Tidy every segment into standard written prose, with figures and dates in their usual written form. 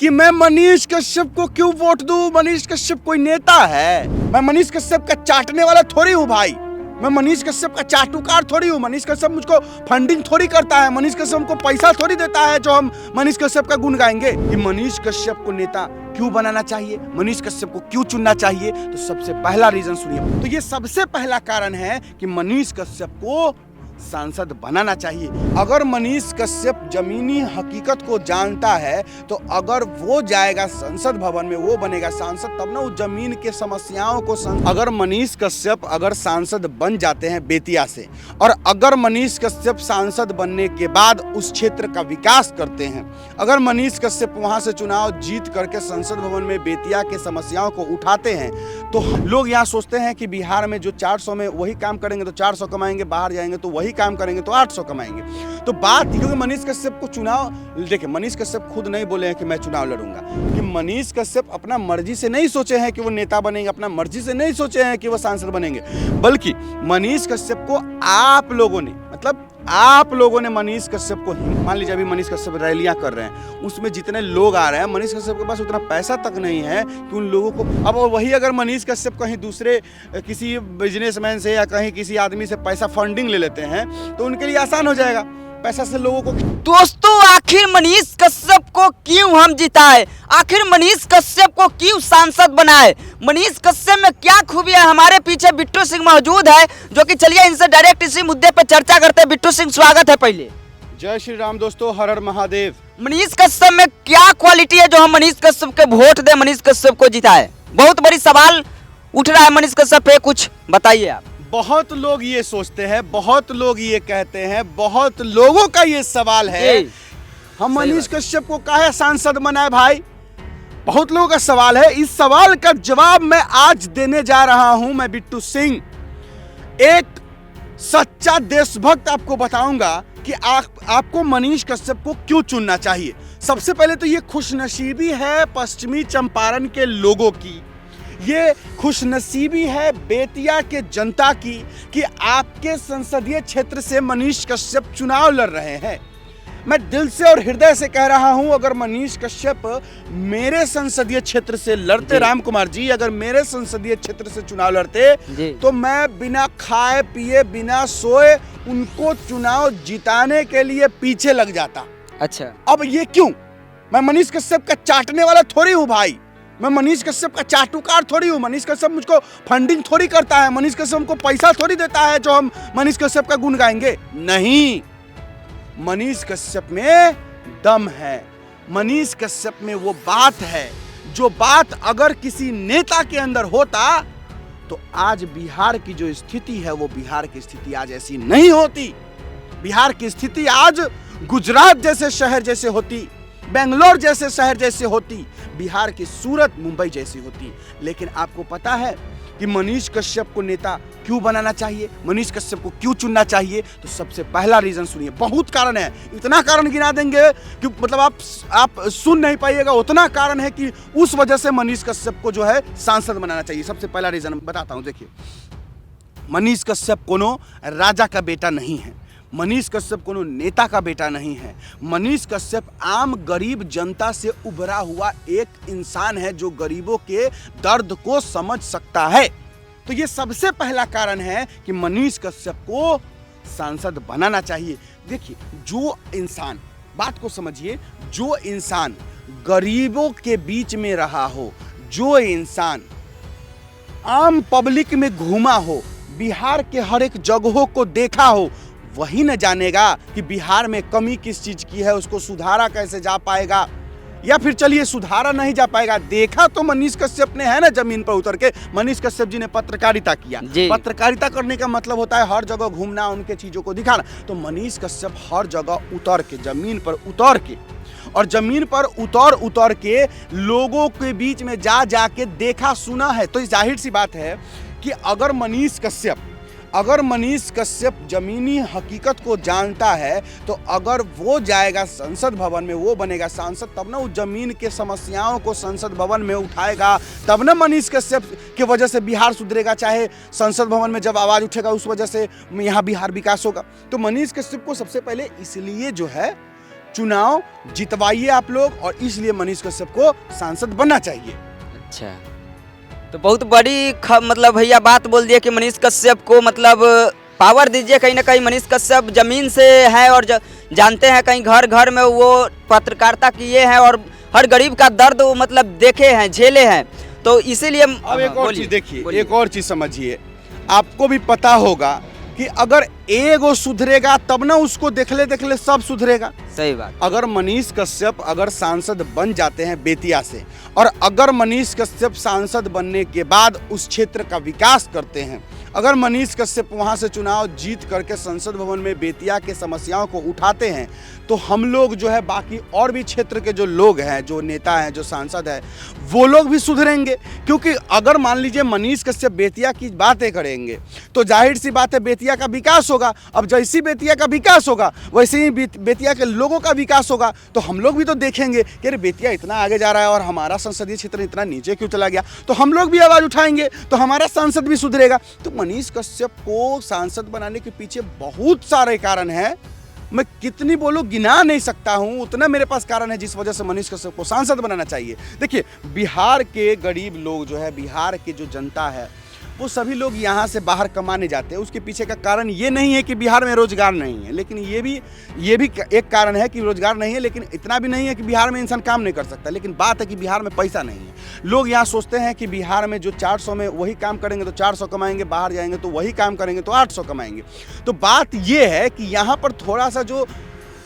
कि मैं मनीष कश्यप को क्यों वोट दूं। मनीष कश्यप कोई नेता है? मैं मनीष कश्यप का चाटने वाला थोड़ी हूँ भाई। मैं मनीष कश्यप का चाटुकार थोड़ी हूँ। मनीष कश्यप मुझको फंडिंग थोड़ी करता है। मनीष कश्यप हमको पैसा थोड़ी देता है जो हम मनीष कश्यप का गुण गाएंगे। कि मनीष कश्यप को नेता क्यों बनाना चाहिए, मनीष कश्यप को क्यों चुनना चाहिए, तो सबसे पहला रीजन सुनिए। तो ये सबसे पहला कारण है कि मनीष कश्यप को सांसद बनाना चाहिए। अगर मनीष कश्यप जमीनी हकीकत को जानता है तो अगर वो जाएगा संसद भवन में, वो बनेगा सांसद, तब ना उस जमीन के समस्याओं को अगर मनीष कश्यप अगर सांसद बन जाते हैं बेतिया से, और अगर मनीष कश्यप सांसद बनने के बाद उस क्षेत्र का विकास करते हैं, अगर मनीष कश्यप वहां से चुनाव जीत करके संसद भवन में बेतिया के समस्याओं को उठाते हैं, तो लोग यहाँ सोचते हैं कि बिहार में जो 400 में वही काम करेंगे तो 400 कमाएंगे, बाहर जाएंगे तो वही काम करेंगे तो 800 कमाएंगे। तो बात, क्योंकि मनीष कश्यप को चुनाव, देखिए मनीष कश्यप खुद नहीं बोले हैं कि मैं चुनाव लड़ूंगा, कि मनीष कश्यप अपना मर्जी से नहीं सोचे हैं कि वो नेता बनेंगे, अपना मर्जी से नहीं सोचे हैं कि वो सांसद बनेंगे, बल्कि मनीष कश्यप को आप लोगों ने, मतलब आप लोगों ने मनीष कश्यप को, मान लीजिए अभी मनीष कश्यप रैलियां कर रहे हैं, उसमें जितने लोग आ रहे हैं, मनीष कश्यप के पास उतना पैसा तक नहीं है कि उन लोगों को, अब वही अगर मनीष कश्यप कहीं दूसरे किसी बिजनेसमैन से या कहीं किसी आदमी से पैसा फंडिंग ले लेते हैं तो उनके लिए आसान हो जाएगा पैसा से लोगों को। दोस्तों, आखिर मनीष कश्यप को क्यों हम जिताए, आखिर मनीष कश्यप को क्यों सांसद बनाए, मनीष कश्यप में क्या खूबियां। हमारे पीछे बिट्टू सिंह मौजूद है, जो कि चलिए इनसे डायरेक्ट इसी मुद्दे पर चर्चा करते हैं। बिट्टू सिंह, स्वागत है। पहले जय श्री राम दोस्तों, हर हर महादेव। मनीष कश्यप में क्या क्वालिटी है जो हम मनीष कश्यप के वोट दे, मनीष कश्यप को जिताए? बहुत बड़ी सवाल उठ रहा है मनीष कश्यप पे, कुछ बताइए आप। बहुत लोग ये सोचते हैं, बहुत लोग ये कहते हैं, बहुत लोगों का ये सवाल है, हम मनीष कश्यप को काहे सांसद बनाए भाई? बहुत लोगों का सवाल है। इस सवाल का जवाब मैं आज देने जा रहा हूं। मैं बिट्टू सिंह, एक सच्चा देशभक्त, आपको बताऊंगा कि आपको मनीष कश्यप को क्यों चुनना चाहिए। सबसे पहले तो ये खुशनसीबी है पश्चिमी चंपारण के लोगों की, ये खुशनसीबी है बेतिया के जनता की कि आपके संसदीय क्षेत्र से मनीष कश्यप चुनाव लड़ रहे हैं। मैं दिल से और हृदय से कह रहा हूं, अगर मनीष कश्यप मेरे संसदीय क्षेत्र से लड़ते, राम कुमार जी अगर मेरे संसदीय क्षेत्र से चुनाव लड़ते तो मैं बिना खाए पिए, बिना सोए उनको चुनाव जिताने के लिए पीछे लग जाता। अच्छा, अब ये क्यों? मैं मनीष कश्यप का चाटने वाला थोड़ी हूँ भाई। मैं मनीष कश्यप का चाटुकार थोड़ी हूँ। मनीष कश्यप मुझको फंडिंग थोड़ी करता है। मनीष कश्यप हमको पैसा थोड़ी देता है जो हम मनीष कश्यप का गुण गाएंगे। नहीं, मनीष कश्यप में दम है। मनीष कश्यप में वो बात है जो बात अगर किसी नेता के अंदर होता तो आज बिहार की जो स्थिति है, वो बिहार की स्थिति आज ऐसी नहीं होती। बिहार की स्थिति आज गुजरात जैसे शहर जैसे होती, बेंगलोर जैसे शहर जैसे होती, बिहार की सूरत, मुंबई जैसी होती। लेकिन आपको पता है कि मनीष कश्यप को नेता क्यों बनाना चाहिए, मनीष कश्यप को क्यों चुनना चाहिए? तो सबसे पहला रीजन सुनिए। बहुत कारण है, इतना कारण गिना देंगे कि मतलब आप सुन नहीं पाइएगा, उतना कारण है कि उस वजह से मनीष कश्यप को जो है सांसद बनाना चाहिए। सबसे पहला रीजन बताता हूं। देखिए, मनीष कश्यप कोनो राजा का बेटा नहीं है, मनीष कश्यप कोनो नेता का बेटा नहीं है। मनीष कश्यप आम गरीब जनता से उभरा हुआ एक इंसान है जो गरीबों के दर्द को समझ सकता है। तो ये सबसे पहला कारण है कि मनीष कश्यप को सांसद बनाना चाहिए। देखिए, जो इंसान, बात को समझिए, जो इंसान गरीबों के बीच में रहा हो, जो इंसान आम पब्लिक में घूमा हो, बिहार के हर एक जगहों को देखा हो, वही न जानेगा कि बिहार में कमी किस चीज की है, उसको सुधारा कैसे जा पाएगा, या फिर चलिए सुधारा नहीं जा पाएगा, देखा तो मनीष कश्यप ने है ना जमीन पर उतर के। मनीष कश्यप जी ने पत्रकारिता किया। पत्रकारिता करने का मतलब होता है हर जगह घूमना, उनके चीजों को दिखाना। तो मनीष कश्यप हर जगह उतर के, जमीन पर उतर के, और जमीन पर उतर के लोगों के बीच में जा के देखा सुना है। तो जाहिर सी बात है कि अगर मनीष कश्यप जमीनी हकीकत को जानता है तो अगर वो जाएगा संसद भवन में, वो बनेगा सांसद, तब ना उस जमीन के समस्याओं को संसद भवन में उठाएगा, तब ना मनीष कश्यप की वजह से बिहार सुधरेगा। चाहे संसद भवन में जब आवाज उठेगा उस वजह से यहाँ बिहार विकास होगा। तो मनीष कश्यप को सबसे पहले इसलिए जो है चुनाव जितवाइए आप लोग, और इसलिए मनीष कश्यप को सांसद बनना चाहिए। अच्छा, तो बहुत बड़ी मतलब भैया बात बोल दिया कि मनीष कश्यप को मतलब पावर दीजिए। कहीं ना कहीं मनीष कश्यप जमीन से है और जानते हैं, कहीं घर घर में वो पत्रकारिता किए हैं और हर गरीब का दर्द वो मतलब देखे हैं, झेले हैं, तो इसीलिए। अब एक और चीज देखिए, एक और चीज समझिए, आपको भी पता होगा कि अगर एगो सुधरेगा तब ना उसको देखले देखले सब सुधरेगा। सही बात। अगर मनीष कश्यप अगर सांसद बन जाते हैं बेतिया से, और अगर मनीष कश्यप सांसद बनने के बाद उस क्षेत्र का विकास करते हैं, अगर मनीष कश्यप वहां से चुनाव जीत करके संसद भवन में बेतिया के समस्याओं को उठाते हैं, तो हम लोग जो है बाकी और भी क्षेत्र के जो लोग हैं, जो नेता हैं, जो सांसद हैं, वो लोग भी सुधरेंगे। क्योंकि अगर मान लीजिए मनीष कश्यप बेतिया की बातें करेंगे तो जाहिर सी बात है बेतिया का विकास होगा। अब जैसी बेतिया का विकास होगा वैसे ही बेतिया के लोगों का विकास होगा, तो हम लोग भी तो देखेंगे कि अरे बेतिया इतना आगे जा रहा है और हमारा संसदीय क्षेत्र इतना नीचे क्यों चला गया, तो हम लोग भी आवाज़ उठाएंगे, तो हमारा सांसद भी सुधरेगा। तो मनीष कश्यप को सांसद बनाने के पीछे बहुत सारे कारण हैं, मैं कितनी बोलूं गिना नहीं सकता हूं, उतना मेरे पास कारण है जिस वजह से मनीष कश्यप को सांसद बनाना चाहिए। देखिए, बिहार के गरीब लोग जो है, बिहार की जो जनता है, वो सभी लोग यहाँ से बाहर कमाने जाते हैं। उसके पीछे का कारण ये नहीं है कि बिहार में रोजगार नहीं है, लेकिन ये भी एक कारण है कि रोजगार नहीं है, लेकिन इतना भी नहीं है कि बिहार में इंसान काम नहीं कर सकता। लेकिन बात है कि बिहार में पैसा नहीं है। लोग यहाँ सोचते हैं कि बिहार में जो 400 में वही काम करेंगे तो 400 कमाएंगे, बाहर जाएंगे तो वही काम करेंगे तो 800 कमाएंगे। तो बात ये है कि यहाँ पर थोड़ा सा जो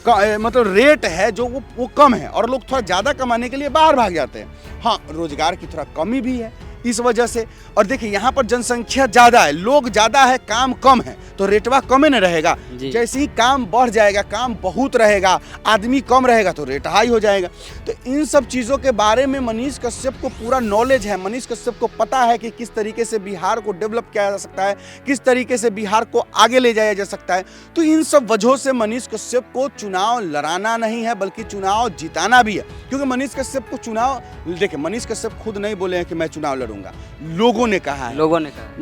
मतलब रेट है जो वो कम है, और लोग थोड़ा ज़्यादा कमाने के लिए बाहर भाग जाते हैं। हाँ, रोजगार की थोड़ा कमी भी है इस वजह से। और देखिए, यहाँ पर जनसंख्या ज़्यादा है, लोग ज़्यादा है, काम कम है, तो रेटवा कम ही न रहेगा। जैसे ही काम बढ़ जाएगा, काम बहुत रहेगा, आदमी कम रहेगा, तो रेट हाई हो जाएगा। तो इन सब चीज़ों के बारे में मनीष कश्यप को पूरा नॉलेज है। मनीष कश्यप को पता है कि किस तरीके से बिहार को डेवलप किया जा सकता है, किस तरीके से बिहार को आगे ले जाया जा सकता है। तो इन सब वजहों से मनीष कश्यप को चुनाव लड़ाना नहीं है, बल्कि चुनाव जिताना भी है। क्योंकि मनीष कश्यप को चुनाव, देखिए, मनीष कश्यप खुद नहीं बोले हैं कि मैं चुनाव लड़ूंगा, लोगों ने कहा है।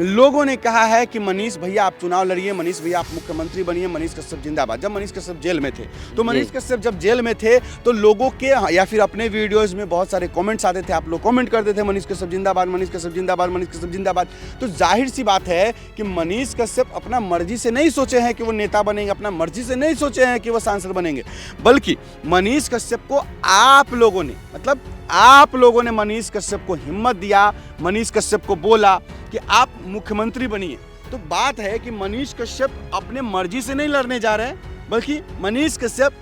लोगों ने कहा है कि मनीष भैया आप चुनाव लड़िए, मनीष भैया आप मुख्यमंत्री बनिए, मनीष कश्यप जिंदाबाद। जब मनीष कश्यप जेल में थे, तो मनीष कश्यप जब जेल में थे तो लोगों के या फिर अपने वीडियोस में बहुत सारे कमेंट्स आते थे, आप लोग कमेंट करते थे मनीष कश्यप जिंदाबाद, मनीष कश्यप जिंदाबाद, मनीष कश्यप जिंदाबाद। तो जाहिर सी बात है कि मनीष कश्यप अपना मर्जी से नहीं सोचे हैं कि वो नेता बनेंगे, अपना मर्जी से नहीं सोचे हैं कि वो सांसद बनेंगे, बल्कि मनीष कश्यप को आप लोगों ने, मतलब आप लोगों ने मनीष कश्यप को हिम्मत दिया, मनीष कश्यप को बोला कि आप मुख्यमंत्री बनिए। तो बात है कि मनीष कश्यप अपने मर्जी से नहीं लड़ने जा रहे हैं, बल्कि मनीष कश्यप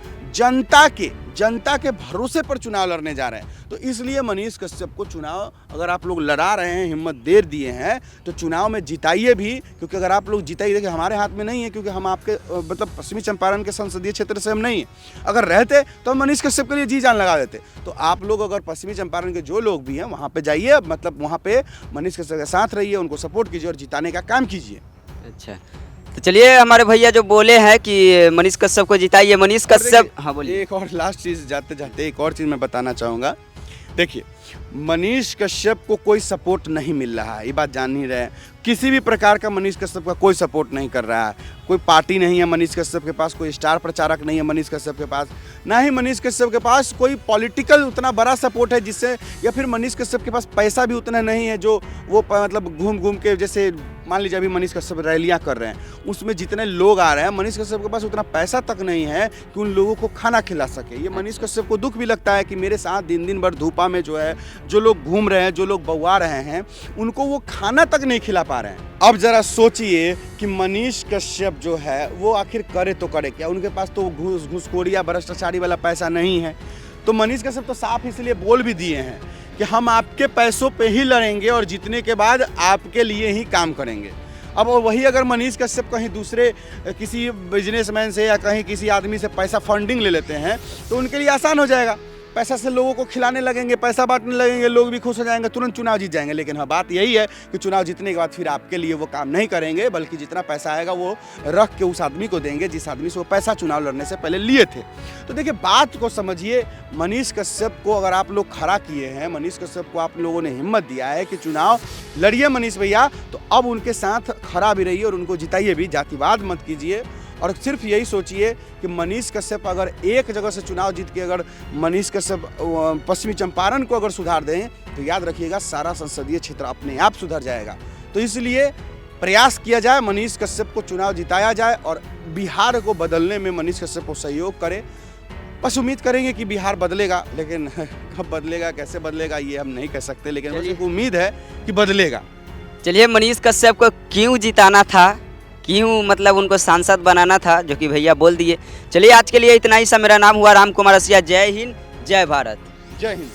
जनता के भरोसे पर चुनाव लड़ने जा रहे हैं। तो इसलिए मनीष कश्यप को चुनाव अगर आप लोग लड़ा रहे हैं, हिम्मत दे दिए हैं, तो चुनाव में जिताइए भी। क्योंकि अगर आप लोग जिताइए, देखिए हमारे हाथ में नहीं है, क्योंकि हम आपके मतलब पश्चिमी चंपारण के संसदीय क्षेत्र से हम नहीं हैं। अगर रहते तो हम मनीष कश्यप के लिए जी जान लगा देते। तो आप लोग अगर पश्चिमी चंपारण के जो लोग भी हैं वहाँ पर जाइए, मतलब वहाँ पर मनीष कश्यप के साथ रहिए, उनको सपोर्ट कीजिए और जिताने का काम कीजिए। अच्छा, तो चलिए, हमारे भैया जो बोले हैं कि मनीष कश्यप को जिताइए, मनीष कश्यप। हाँ बोलिए। एक और लास्ट चीज़, जाते जाते एक और चीज़ मैं बताना चाहूँगा। देखिए, मनीष कश्यप को कोई सपोर्ट नहीं मिल रहा है, ये बात जान ही रहे हैं। किसी भी प्रकार का मनीष कश्यप का कोई सपोर्ट नहीं कर रहा है। कोई पार्टी नहीं है मनीष कश्यप के पास, कोई स्टार प्रचारक नहीं है मनीष कश्यप के पास, ना ही मनीष कश्यप के पास कोई पॉलिटिकल उतना बड़ा सपोर्ट है जिससे, या फिर मनीष कश्यप के पास पैसा भी उतना नहीं है जो वो मतलब घूम घूम के, जैसे मान लीजिए अभी मनीष कश्यप रैलियाँ कर रहे हैं, उसमें जितने लोग आ रहे हैं, मनीष कश्यप के पास उतना पैसा तक नहीं है कि उन लोगों को खाना खिला सके। ये मनीष कश्यप को दुख भी लगता है कि मेरे साथ दिन भर धूपा में जो है, जो लोग घूम रहे हैं, जो लोग बउआ रहे हैं, उनको वो खाना तक नहीं खिला पा रहे हैं। अब जरा सोचिए कि मनीष कश्यप जो है वो आखिर करे तो करे क्या? उनके पास तो घूसखोरी या भ्रष्टाचारी वाला पैसा नहीं है। तो मनीष कश्यप तो साफ इसलिए बोल भी दिए हैं कि हम आपके पैसों पे ही लड़ेंगे और जीतने के बाद आपके लिए ही काम करेंगे। अब वही अगर मनीष कश्यप कहीं दूसरे किसी बिजनेसमैन से या कहीं किसी आदमी से पैसा फंडिंग ले लेते हैं तो उनके लिए आसान हो जाएगा। पैसा से लोगों को खिलाने लगेंगे, पैसा बांटने लगेंगे, लोग भी खुश हो जाएंगे, तुरंत चुनाव जीत जाएंगे। लेकिन हाँ, बात यही है कि चुनाव जीतने के बाद फिर आपके लिए वो काम नहीं करेंगे, बल्कि जितना पैसा आएगा वो रख के उस आदमी को देंगे जिस आदमी से वो पैसा चुनाव लड़ने से पहले लिए थे। तो देखिए, बात को समझिए। मनीष कश्यप को अगर आप लोग खड़ा किए हैं, मनीष कश्यप को आप लोगों ने हिम्मत दिया है कि चुनाव लड़िए मनीष भैया, तो अब उनके साथ खड़ा भी रहिए और उनको जिताइए भी। जातिवाद मत कीजिए और सिर्फ यही सोचिए कि मनीष कश्यप अगर एक जगह से चुनाव जीत के अगर मनीष कश्यप पश्चिमी चंपारण को अगर सुधार दें तो याद रखिएगा सारा संसदीय क्षेत्र अपने आप सुधर जाएगा। तो इसलिए प्रयास किया जाए, मनीष कश्यप को चुनाव जिताया जाए और बिहार को बदलने में मनीष कश्यप को सहयोग करे। बस उम्मीद करेंगे कि बिहार बदलेगा, लेकिन कब बदलेगा, कैसे बदलेगा ये हम नहीं कह सकते, लेकिन मुझे उम्मीद है कि बदलेगा। चलिए, मनीष कश्यप को क्यों जिताना था, क्यों मतलब उनको सांसद बनाना था, जो कि भैया बोल दिए। चलिए, आज के लिए इतना ही सा। मेरा नाम हुआ राम कुमार रसिया। जय हिंद, जय भारत। जय हिंद।